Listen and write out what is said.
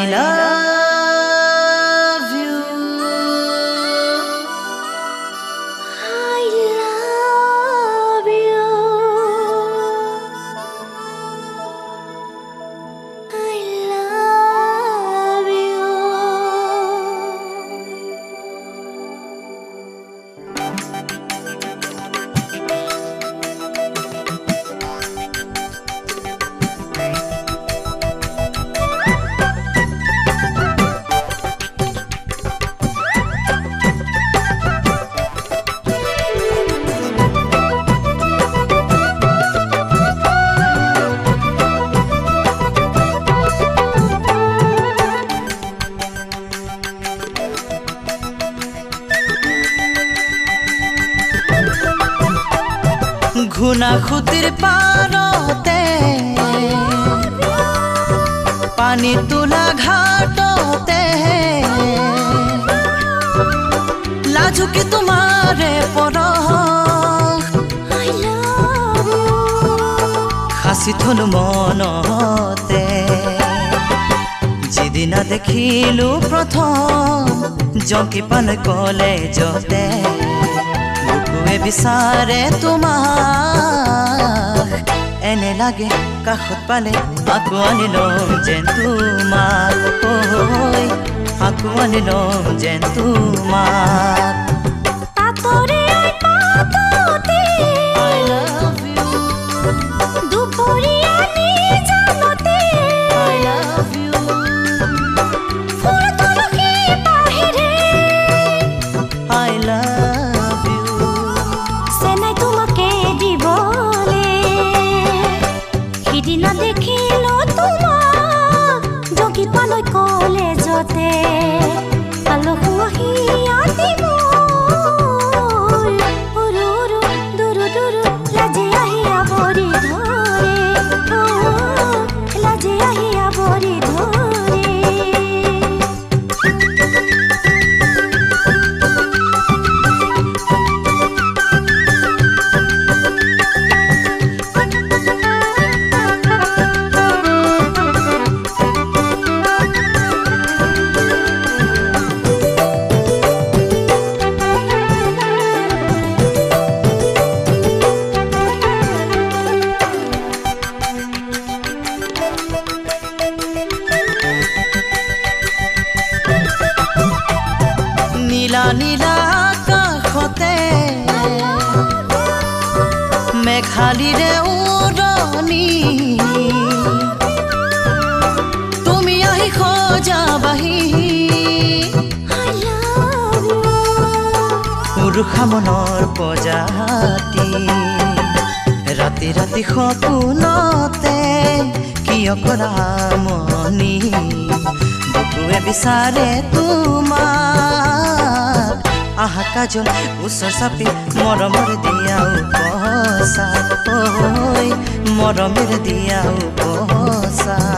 love you. I love you. I love you. ঘুনা খুতির পারতে পানি তোলা ঘাটতে লাজুকি তোমারে পর I love you. হাসি থলু মনতে যেদিনা দেখিলু প্রথম জঙ্কি পান কলেজতে বুকুৱে বিচাৰে তোমাক এনে লাগে কাষত পালে আকৌ আনি লম যেন তোমাক আকৌ আনি লম যেন তোমাক পাতরে পাততে I love you, দুপরিয়া নিজানতে I love you, ফুল তুলসী বাহিরে I love you. সেনাই তোমাকে দিবলে সিদিনা দেখিলো তোমাক জগি পালৈ কলেজতে আলহু আহিয়া দিব উৰু উৰু দুৰু দুৰু লাজে আহিয়া বৰি ধৰে লাজে আহিয়া বৰি ধৰে নীলা নীলা আকাশতে মেঘালীৰে উৰণি তুমি আহি সজাবাহি I love you. উৰুষা মনৰ প্ৰজাতি ৰাতি ৰাতি সপোনতে কিয় কৰা মনি বুকুৱে বিচাৰে তোমাক আহা কাজল ওচৰ চাপি মৰমৰ দিয়া উপচাৰ মৰমেৰে দিয়া উপচাৰ